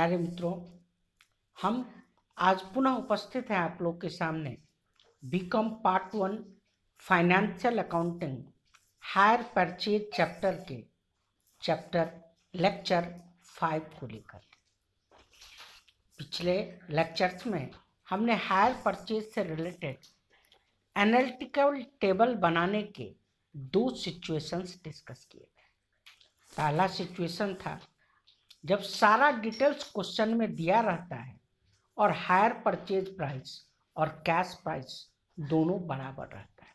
प्यारे मित्रों, हम आज पुनः उपस्थित हैं आप लोग के सामने BCom part 1 financial accounting hire purchase chapter के लेक्चर 5 को लेकर। पिछले लेक्चर्स में हमने हायर परचेज से रिलेटेड एनालिटिकल टेबल बनाने के 2 सिचुएशंस डिस्कस किए थे। पहला सिचुएशन था जब सारा डिटेल्स क्वेश्चन में दिया रहता है और हायर परचेज प्राइस और कैश प्राइस दोनों बराबर रहता है।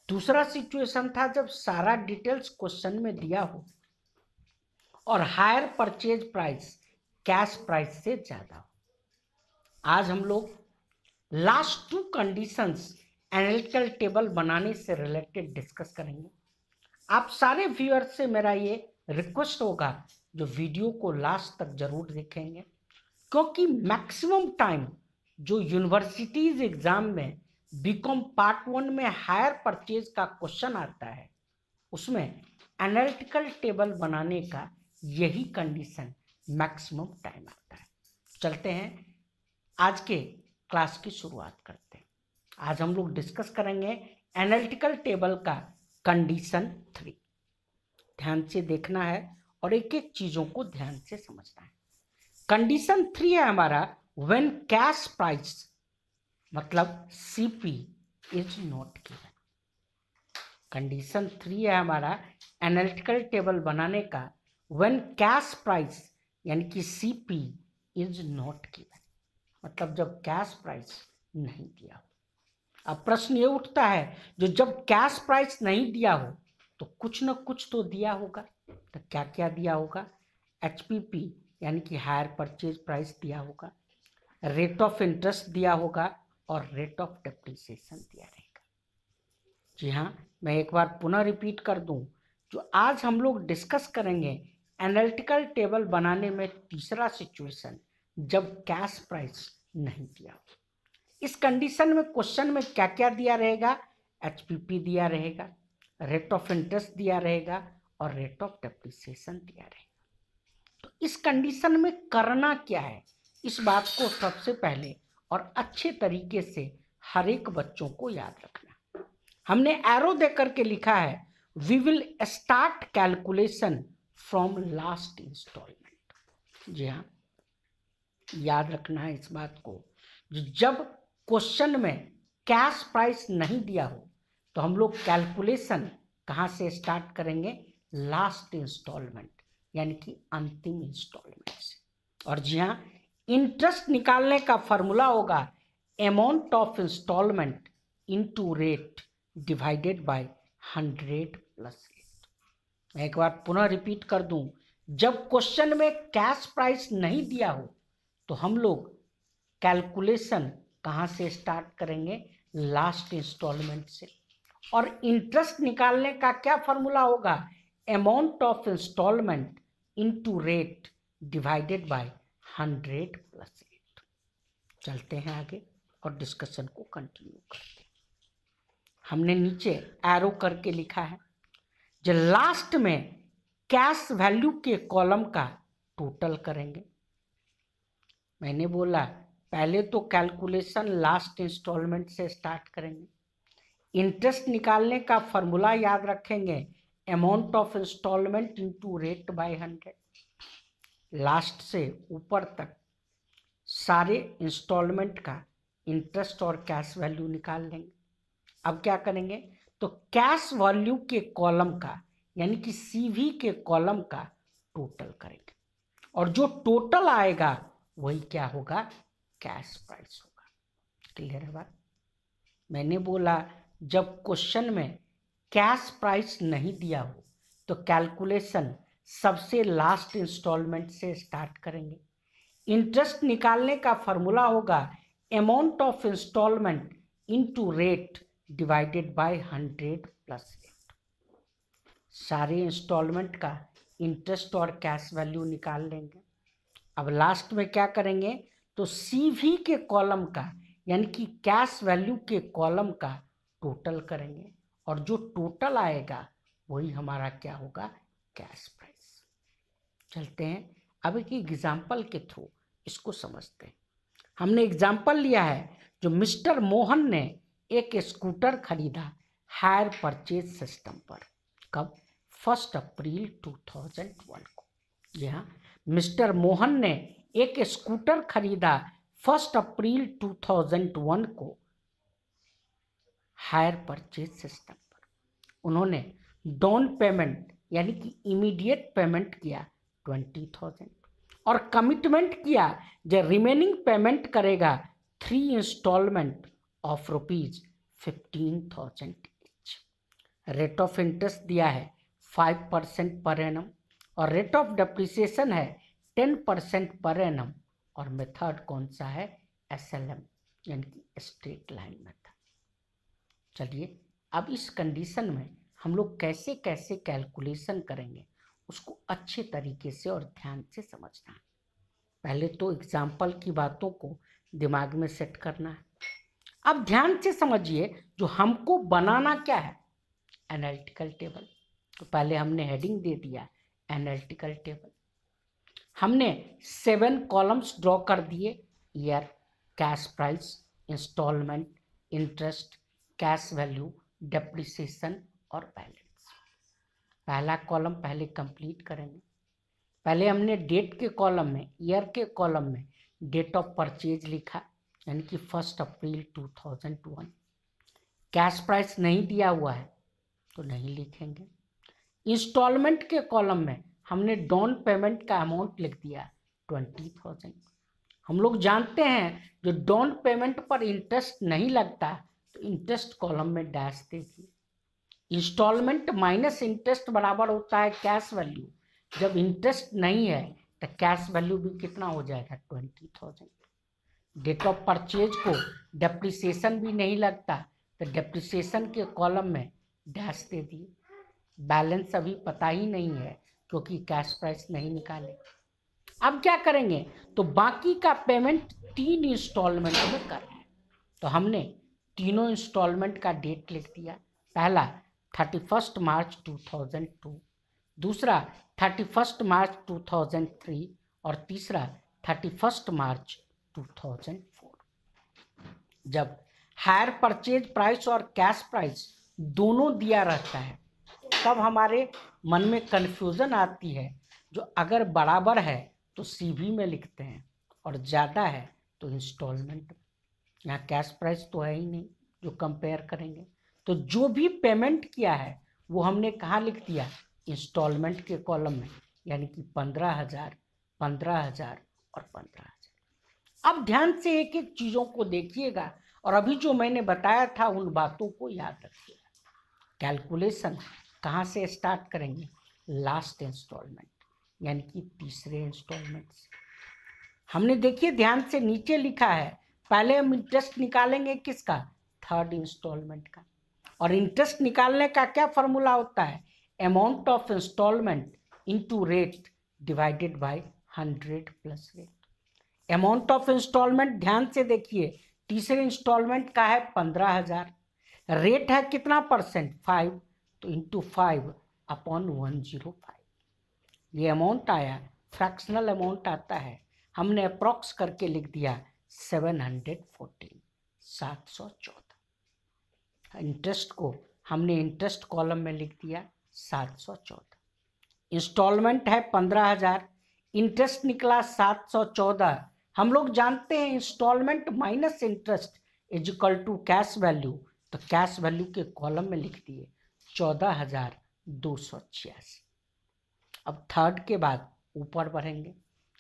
दूसरा सिचुएशन था जब सारा डिटेल्स क्वेश्चन में दिया हो और hire purchase price cash price से ज्यादा हो। आज हम लोग लास्ट 2 कंडीशंस एनालिटिकल टेबल बनाने से रिलेटेड डिस्कस करेंगे। आप सारे व्यूअर्स से मेरा ये रिक्वेस्ट होगा जो वीडियो को लास्ट तक जरूर देखेंगे, क्योंकि मैक्सिमम टाइम जो यूनिवर्सिटीज एग्जाम में बीकॉम पार्ट 1 में हायर परचेज का क्वेश्चन आता है उसमें एनालिटिकल टेबल बनाने का यही कंडीशन मैक्सिमम टाइम आता है। चलते हैं आज के क्लास की शुरुआत करते हैं। आज हम लोग डिस्कस करेंगे एनालिटिकल टेबल का कंडीशन 3। ध्यान से देखना है और एक एक चीजों को ध्यान से समझना है। कंडीशन 3 है हमारा व्हेन कैश प्राइस मतलब CP is not given. Condition 3 है हमारा एनालिटिकल टेबल बनाने का व्हेन कैश प्राइस यानी कि सीपी इज नॉट गिवन, मतलब जब कैश प्राइस नहीं दिया हो। अब प्रश्न ये उठता है जो जब कैश प्राइस नहीं दिया हो तो कुछ न कुछ तो दिया होगा। तो क्या क्या दिया होगा? एचपीपी यानी कि हायर परचेज प्राइस दिया होगा, रेट ऑफ इंटरेस्ट दिया होगा और रेट ऑफ डेप्रिसिएशन दिया रहेगा। जी हाँ, मैं एक बार पुनः रिपीट कर दूं, जो आज हम लोग डिस्कस करेंगे एनालिटिकल टेबल बनाने में तीसरा सिचुएशन जब कैश प्राइस नहीं दिया हो। इस कंडीशन में क्वेश्चन में क्या क्या दिया रहेगा? एचपीपी दिया रहेगा, रेट ऑफ इंटरेस्ट दिया रहेगा और रेट ऑफ डेप्रिसिएशन दिया रहेगा। तो इस कंडीशन में करना क्या है, इस बात को सबसे पहले और अच्छे तरीके से हर एक बच्चों को याद रखना। हमने एरो देकर के लिखा है we will start calculation from last installment. जी हाँ, याद रखना है इस बात को। जब क्वेश्चन में कैश प्राइस नहीं दिया हो तो हम लोग कैलकुलेशन कहाँ से स्टार्ट करेंगे? लास्ट इंस्टॉलमेंट यानी कि अंतिम इंस्टॉलमेंट से। और जी हाँ, इंटरेस्ट निकालने का फॉर्मूला होगा amount of installment into rate divided by 100 plus rate. मैं एक बार पुनः रिपीट कर दूं, जब क्वेश्चन में कैश प्राइस नहीं दिया हो तो हम लोग कैलकुलेशन कहाँ से स्टार्ट करेंगे? लास्ट इंस्टॉलमेंट से। और इंटरेस्ट निकालने का क्या फॉर्मूला होगा? Amount of installment into rate divided by 100 plus rate. चलते हैं आगे और डिस्कशन को कंटिन्यू करते हैं। हमने नीचे एरो करके लिखा है जो लास्ट में कैश वैल्यू के कॉलम का टोटल करेंगे। मैंने बोला पहले तो कैलकुलेशन लास्ट इंस्टॉलमेंट से स्टार्ट करेंगे, इंटरेस्ट निकालने का फॉर्मूला याद रखेंगे amount of installment into rate by 100। Last से ऊपर तक सारे इंस्टॉलमेंट का इंटरेस्ट और कैश वैल्यू निकाल लेंगे। अब क्या करेंगे? तो कैश वैल्यू के कॉलम का यानी कि सीवी के कॉलम का टोटल करेंगे और जो टोटल आएगा वही क्या होगा? कैश प्राइस होगा। क्लियर है बात? मैंने बोला जब क्वेश्चन में कैश प्राइस नहीं दिया हो तो कैलकुलेशन सबसे लास्ट इंस्टॉलमेंट से स्टार्ट करेंगे। इंटरेस्ट निकालने का फॉर्मूला होगा amount of installment into rate divided by 100 plus rate. सारे इंस्टॉलमेंट का इंटरेस्ट और कैश वैल्यू निकाल लेंगे। अब लास्ट में क्या करेंगे? तो सीवी के कॉलम का यानी कि कैश वैल्यू के कॉलम का टोटल करेंगे और जो टोटल आएगा वही हमारा क्या होगा? Cash price. चलते हैं अब एक एग्जाम्पल के थ्रू इसको समझते हैं। हमने एग्जाम्पल लिया है, जो मिस्टर मोहन ने एक स्कूटर खरीदा हायर परचेज सिस्टम पर। कब? 1 अप्रैल 2001 को। जी हाँ, मिस्टर मोहन ने एक स्कूटर खरीदा 1 अप्रैल 2001 को हायर परचेज सिस्टम पर। उन्होंने डाउन पेमेंट यानी कि इमीडिएट पेमेंट किया 20,000 और कमिटमेंट किया जो रिमेनिंग पेमेंट करेगा 3 installment of ₹15,000 each. Rate of interest दिया है 5% पर एनम और रेट ऑफ डेप्रिसिएशन है 10% पर एनम और मेथड कौन सा है? SLM यानी कि स्ट्रेट लाइन मेथड। चलिए अब इस कंडीशन में हम लोग कैसे कैसे कैलकुलेशन करेंगे उसको अच्छे तरीके से और ध्यान से समझना है। पहले तो एग्जाम्पल की बातों को दिमाग में सेट करना है। अब ध्यान से समझिए, जो हमको बनाना क्या है? Analytical table. तो पहले हमने हेडिंग दे दिया एनालिटिकल टेबल। हमने 7 कॉलम्स ड्रॉ कर दिए, year, cash price, installment, interest, cash value, depreciation और बैलेंस। पहला कॉलम पहले कंप्लीट करेंगे। पहले हमने डेट के कॉलम में, ईयर के कॉलम में डेट ऑफ परचेज लिखा यानी कि 1 अप्रैल 2001। कैश प्राइस नहीं दिया हुआ है तो नहीं लिखेंगे। इंस्टॉलमेंट के कॉलम में हमने डाउन पेमेंट का अमाउंट लिख दिया 20,000। हम लोग जानते हैं जो डाउन पेमेंट पर इंटरेस्ट नहीं लगता तो इंटरेस्ट कॉलम में डैश दे दिए। इंस्टॉलमेंट माइनस इंटरेस्ट बराबर होता है कैश वैल्यू। जब इंटरेस्ट नहीं है तो कैश वैल्यू भी कितना हो जाएगा? 20,000। डेट ऑफ परचेज को डेप्रिसिएशन भी नहीं लगता तो डेप्रिसिएशन के कॉलम में डैश दे दिए। बैलेंस अभी पता ही नहीं है क्योंकि कैश प्राइस नहीं निकाले। अब क्या करेंगे? तो बाकी का पेमेंट 3 इंस्टॉलमेंट में कर रहे हैं। तो हमने तीनों इंस्टॉलमेंट का डेट लिख दिया। पहला 31 मार्च 2002, दूसरा 31 मार्च 2003 और तीसरा 31 मार्च 2004। जब हायर परचेज प्राइस और कैश प्राइस दोनों दिया रहता है तब हमारे मन में कन्फ्यूज़न आती है। जो अगर बराबर है तो CV में लिखते हैं और ज़्यादा है तो इंस्टॉलमेंट। यहाँ कैश प्राइस तो है ही नहीं जो कंपेयर करेंगे। तो जो भी पेमेंट किया है वो हमने कहाँ लिख दिया? इंस्टॉलमेंट के कॉलम में, यानी कि 15,000, 15,000 और 15,000। अब ध्यान से एक एक चीज़ों को देखिएगा और अभी जो मैंने बताया था उन बातों को याद रखिएगा। कैलकुलेशन कहाँ से स्टार्ट करेंगे? लास्ट इंस्टॉलमेंट यानी कि तीसरे इंस्टॉलमेंट से। हमने देखिए ध्यान से नीचे लिखा है, पहले हम इंटरेस्ट निकालेंगे किसका? 3rd इंस्टॉलमेंट का। और इंटरेस्ट निकालने का क्या फॉर्मूला होता है? Amount of installment into rate divided by 100 plus rate. Amount of installment ध्यान से देखिए, तीसरे इंस्टॉलमेंट का है 15,000। रेट है कितना %? 5, तो इंटू 5 अपॉन 105। ये अमाउंट आया, फ्रैक्शनल अमाउंट आता है, हमने अप्रॉक्स करके लिख दिया 714, 714। इंटरेस्ट को हमने इंटरेस्ट कॉलम में लिख दिया 714। इंस्टॉलमेंट है 15,000, इंटरेस्ट निकला 714। हम लोग जानते हैं installment minus interest is equal to cash value, तो कैश वैल्यू के कॉलम में लिख दिए 14,286। अब 3rd के बाद ऊपर बढ़ेंगे,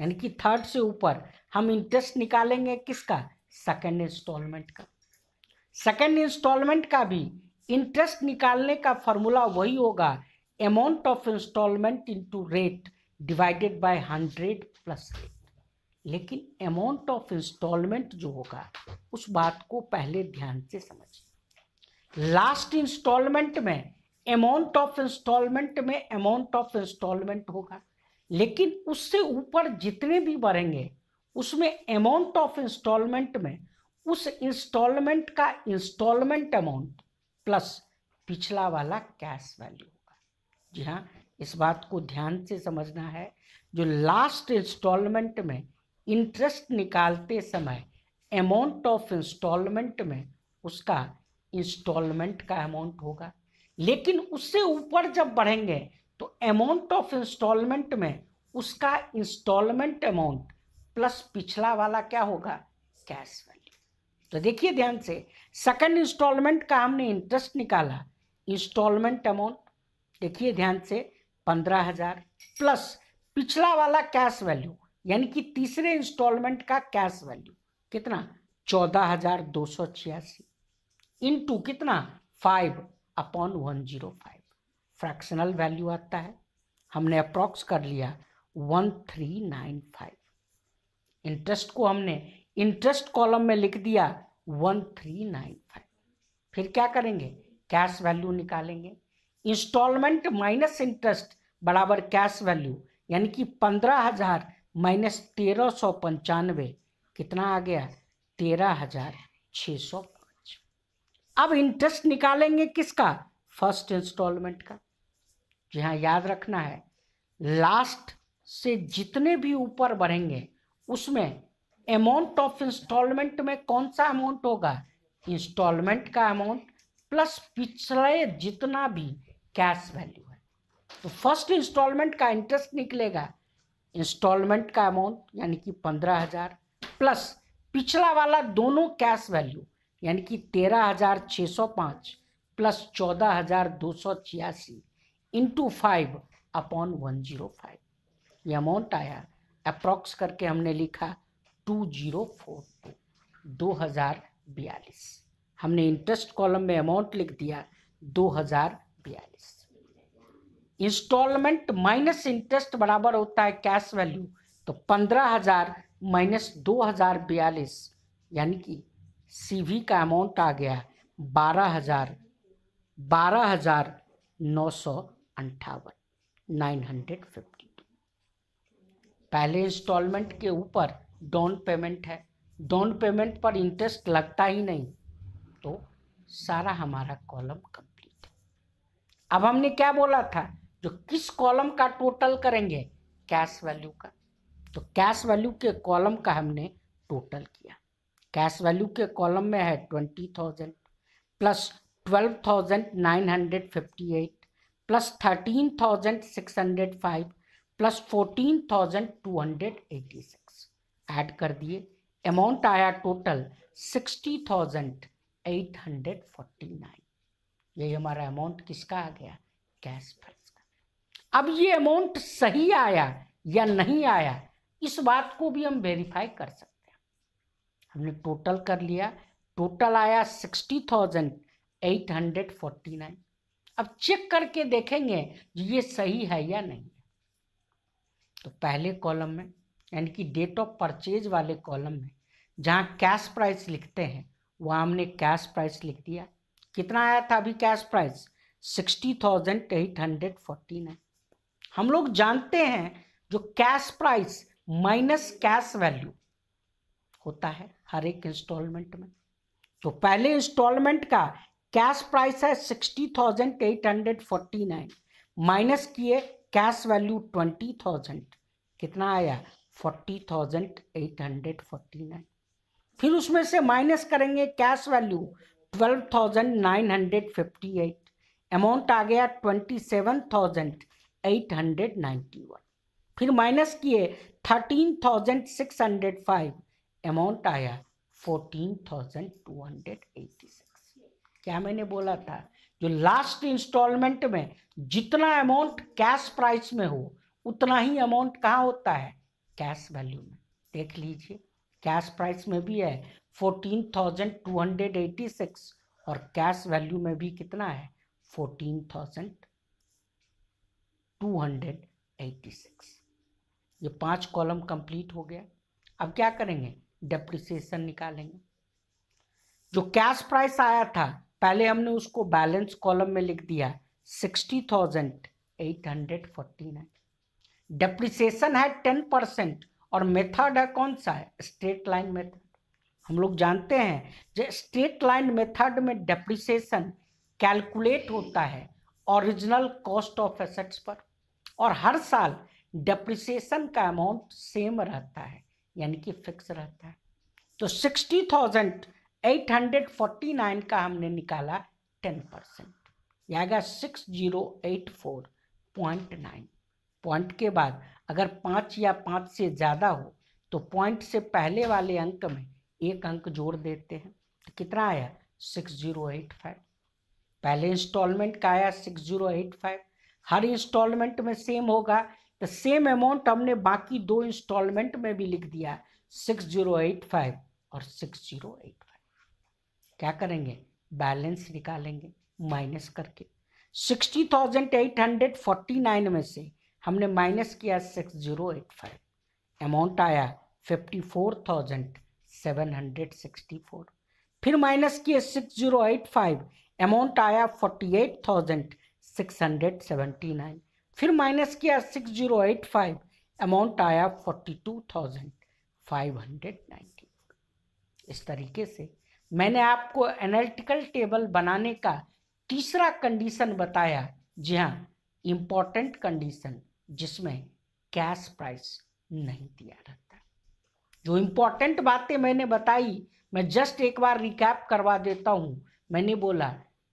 यानी कि 3rd से ऊपर हम इंटरेस्ट निकालेंगे किसका? 2nd इंस्टॉलमेंट का। 2nd इंस्टॉलमेंट का भी इंटरेस्ट निकालने का फॉर्मूला वही होगा, amount of installment into rate divided by 100 plus rate. लेकिन अमाउंट ऑफ इंस्टॉलमेंट जो होगा उस बात को पहले ध्यान से समझिए। लास्ट इंस्टॉलमेंट में अमाउंट ऑफ इंस्टॉलमेंट में अमाउंट ऑफ इंस्टॉलमेंट होगा, लेकिन उससे ऊपर जितने भी बढ़ेंगे उसमें अमाउंट ऑफ इंस्टॉलमेंट में उस इंस्टॉलमेंट का इंस्टॉलमेंट अमाउंट प्लस पिछला वाला कैश वैल्यू होगा। जी हाँ, इस बात को ध्यान से समझना है। जो लास्ट इंस्टॉलमेंट में इंटरेस्ट निकालते समय अमाउंट ऑफ इंस्टॉलमेंट में उसका इंस्टॉलमेंट का अमाउंट होगा, लेकिन उससे ऊपर जब बढ़ेंगे तो अमाउंट ऑफ इंस्टॉलमेंट में उसका इंस्टॉलमेंट अमाउंट प्लस पिछला वाला क्या होगा, कैश वैल्यू। तो देखिए ध्यान से, सेकंड इंस्टॉलमेंट का हमने इंटरेस्ट निकाला, इंस्टॉलमेंट अमाउंट देखिए ध्यान से 15,000 प्लस पिछला वाला कैश वैल्यू, यानी कि तीसरे इंस्टॉलमेंट का कैश वैल्यू कितना 14,286 इंटू कितना 5/105 फ्रैक्शनल वैल्यू आता है, हमने अप्रॉक्स कर लिया 1395। इंटरेस्ट को हमने इंटरेस्ट कॉलम में लिख दिया 1395। फिर क्या करेंगे, कैश वैल्यू निकालेंगे। इंस्टॉलमेंट माइनस इंटरेस्ट बराबर कैश वैल्यू, यानी कि 15,000 माइनस 1395 कितना आ गया 13,605। अब इंटरेस्ट निकालेंगे किसका, फर्स्ट इंस्टॉलमेंट का। जहाँ याद रखना है, लास्ट से जितने भी ऊपर बढ़ेंगे उसमें अमाउंट ऑफ इंस्टॉलमेंट में कौन सा अमाउंट होगा, इंस्टॉलमेंट का अमाउंट प्लस पिछले जितना भी कैश वैल्यू है। तो फर्स्ट इंस्टॉलमेंट का इंटरेस्ट निकलेगा, इंस्टॉलमेंट का अमाउंट यानी कि 15,000 प्लस पिछला वाला दोनों कैश वैल्यू यानी कि 13,605 प्लस 14,286 इंटू 5/105। ये अमाउंट आया, अप्रॉक्स करके हमने लिखा 2042। हमने इंटरेस्ट कॉलम में अमाउंट लिख दिया 2042। इंस्टॉलमेंट माइनस इंटरेस्ट बराबर होता है कैश वैल्यू, तो 15,000 माइनस 2042 यानी कि सीवी का अमाउंट आ गया 12,958 952। पहले इंस्टॉलमेंट के ऊपर डाउन पेमेंट है, डाउन पेमेंट पर इंटरेस्ट लगता ही नहीं, तो सारा हमारा कॉलम कंप्लीट है। अब हमने क्या बोला था, जो किस कॉलम का टोटल करेंगे, कैश वैल्यू का। तो कैश वैल्यू के कॉलम का हमने टोटल किया। कैश वैल्यू के कॉलम में है 20,000 प्लस 12,958 प्लस 13,605 प्लस 14,286 ऐड कर दिए, अमाउंट आया टोटल 60,849। यही हमारा अमाउंट किसका आ गया, कैश फंड्स का। अब ये अमाउंट सही आया या नहीं आया, इस बात को भी हम वेरीफाई कर सकते हैं। हमने टोटल कर लिया, टोटल आया 60,849। अब चेक करके देखेंगे ये सही है या नहीं। तो पहले कॉलम में यानी कि डेट ऑफ परचेज वाले कॉलम में जहाँ कैश प्राइस लिखते हैं वहाँ हमने कैश प्राइस लिख दिया। कितना आया था अभी कैश प्राइस, 60,849। हम लोग जानते हैं जो cash price minus cash value होता है हर एक इंस्टॉलमेंट में। तो पहले इंस्टॉलमेंट का कैश प्राइस है 60,849 माइनस किए कैश वैल्यू 20,000, कितना आया 40,849। फिर उसमें से माइनस करेंगे कैश वैल्यू 12,958, अमाउंट आ गया 27,891। फिर माइनस किए 13,605, अमाउंट आया 14,286। क्या मैंने बोला था, जो लास्ट इंस्टॉलमेंट में जितना अमाउंट कैश प्राइस में हो उतना ही अमाउंट कहाँ होता है, कैश वैल्यू में। देख लीजिए कैश प्राइस में भी है 14,286 और कैश वैल्यू में भी कितना है 14,286। ये 5 कॉलम कंप्लीट हो गया। अब क्या करेंगे, डेप्रिसिएशन निकालेंगे। जो कैश प्राइस आया था पहले हमने उसको बैलेंस कॉलम में लिख दिया 60,849। डेप्रिसिएशन है 10% और मेथड है कौन सा है, स्ट्रेट लाइन मेथड। हम लोग जानते हैं जो स्ट्रेट लाइन मेथड में डेप्रिसिएशन कैलकुलेट होता है ओरिजिनल कॉस्ट ऑफ एसेट्स पर, और हर साल डेप्रिसिएशन का अमाउंट सेम रहता है, यानी कि फिक्स रहता है। तो 60,849 का हमने निकाला 10%, यह आएगा 6084.9। पॉइंट के बाद अगर 5 या 5 से ज़्यादा हो तो पॉइंट से पहले वाले अंक में एक अंक जोड़ देते हैं, तो कितना आया 6085। पहले इंस्टॉलमेंट का आया 6085, हर इंस्टॉलमेंट में सेम होगा, तो सेम अमाउंट हमने बाकी 2 इंस्टॉलमेंट में भी लिख दिया 6085 और 6085। क्या करेंगे, बैलेंस निकालेंगे माइनस करके। 60,849 में से हमने माइनस किया 6085, अमाउंट आया 54,764। फिर माइनस किए 6085, अमाउंट आया 48,679। फिर माइनस किया 6085, अमाउंट आया 42,590। इस तरीके से मैंने आपको एनालिटिकल टेबल बनाने का तीसरा कंडीशन बताया, जी हाँ, इम्पॉर्टेंट कंडीशन, जिसमें कैश प्राइस नहीं दिया रहता। जो इम्पॉर्टेंट बातें मैंने बताई मैं जस्ट एक बार रिकैप करवा देता हूँ। मैंने बोला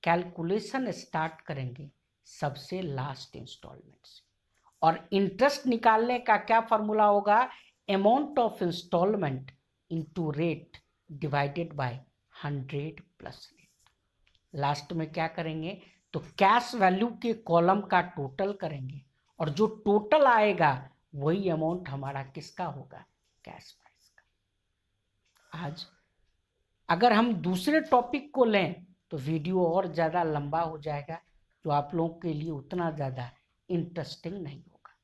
कैलकुलेशन स्टार्ट करेंगे सबसे लास्ट इंस्टॉलमेंट से, और इंटरेस्ट निकालने का क्या फॉर्मूला होगा, amount of installment into rate divided by 100 plus rate. Last में क्या करेंगे, तो कैश वैल्यू के कॉलम का टोटल करेंगे, और जो टोटल आएगा वही अमाउंट हमारा किसका होगा, कैश प्राइस का। आज अगर हम दूसरे टॉपिक को लें तो वीडियो और ज़्यादा लंबा हो जाएगा, जो आप लोगों के लिए उतना ज़्यादा इंटरेस्टिंग नहीं होगा।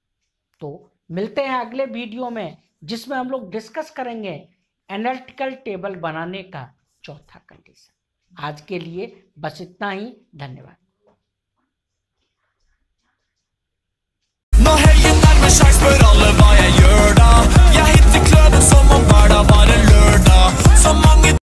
तो मिलते हैं अगले वीडियो में, जिसमें हम लोग डिस्कस करेंगे एनालिटिकल टेबल बनाने का चौथा कंडीशन। आज के लिए बस इतना ही, धन्यवाद। Nå heier nærmer seg, spør alle hva